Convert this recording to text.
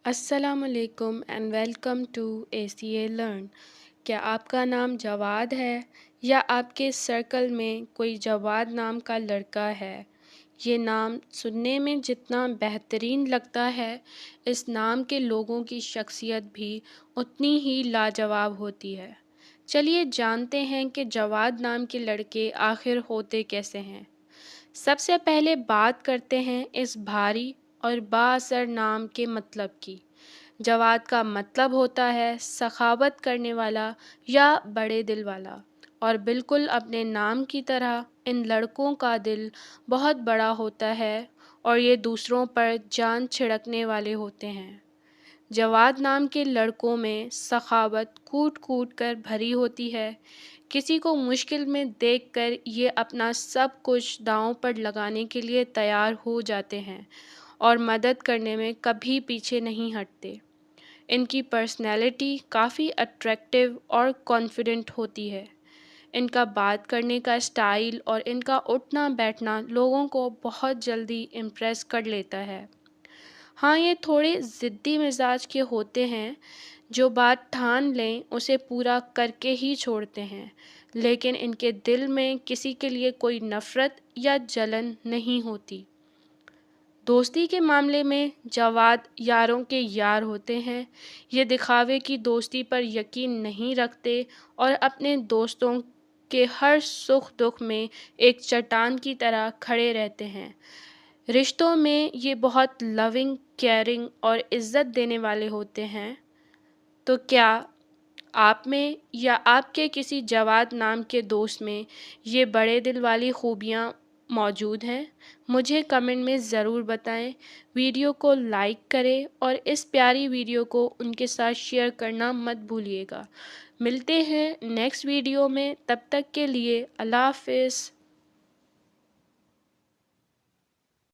السلام علیکم and welcome to A C A learn. کیا آپ کا نام جواد ہے یا آپ کے سرکل میں کوئی جواد نام کا لڑکا ہے؟ یہ نام سننے میں جتنا بہترین لگتا ہے، اس نام کے لوگوں کی شخصیت بھی اتنی ہی لاجواب ہوتی ہے۔ چلیے جانتے ہیں کہ جواد نام کے لڑکے آخر ہوتے کیسے ہیں۔ سب سے پہلے بات کرتے ہیں اس بھاری اور با اثر نام کے مطلب کی۔ جواد کا مطلب ہوتا ہے سخاوت کرنے والا یا بڑے دل والا، اور بالکل اپنے نام کی طرح ان لڑکوں کا دل بہت بڑا ہوتا ہے اور یہ دوسروں پر جان چھڑکنے والے ہوتے ہیں۔ جواد نام کے لڑکوں میں سخاوت کوٹ کوٹ کر بھری ہوتی ہے۔ کسی کو مشکل میں دیکھ کر یہ اپنا سب کچھ داؤں پر لگانے کے لیے تیار ہو جاتے ہیں اور مدد کرنے میں کبھی پیچھے نہیں ہٹتے۔ ان کی پرسنالٹی کافی اٹریکٹیو اور کانفیڈنٹ ہوتی ہے۔ ان کا بات کرنے کا اسٹائل اور ان کا اٹھنا بیٹھنا لوگوں کو بہت جلدی امپریس کر لیتا ہے۔ ہاں، یہ تھوڑے ضدی مزاج کے ہوتے ہیں، جو بات ٹھان لیں اسے پورا کر کے ہی چھوڑتے ہیں، لیکن ان کے دل میں کسی کے لیے کوئی نفرت یا جلن نہیں ہوتی۔ دوستی کے معاملے میں جواد یاروں کے یار ہوتے ہیں۔ یہ دکھاوے کی دوستی پر یقین نہیں رکھتے اور اپنے دوستوں کے ہر سکھ دکھ میں ایک چٹان کی طرح کھڑے رہتے ہیں۔ رشتوں میں یہ بہت لونگ، کیئرنگ اور عزت دینے والے ہوتے ہیں۔ تو کیا آپ میں یا آپ کے کسی جواد نام کے دوست میں یہ بڑے دل والی خوبیاں موجود ہیں؟ مجھے کمنٹ میں ضرور بتائیں۔ ویڈیو کو لائک کریں اور اس پیاری ویڈیو کو ان کے ساتھ شیئر کرنا مت بھولیے گا۔ ملتے ہیں نیکسٹ ویڈیو میں، تب تک کے لیے اللہ حافظ۔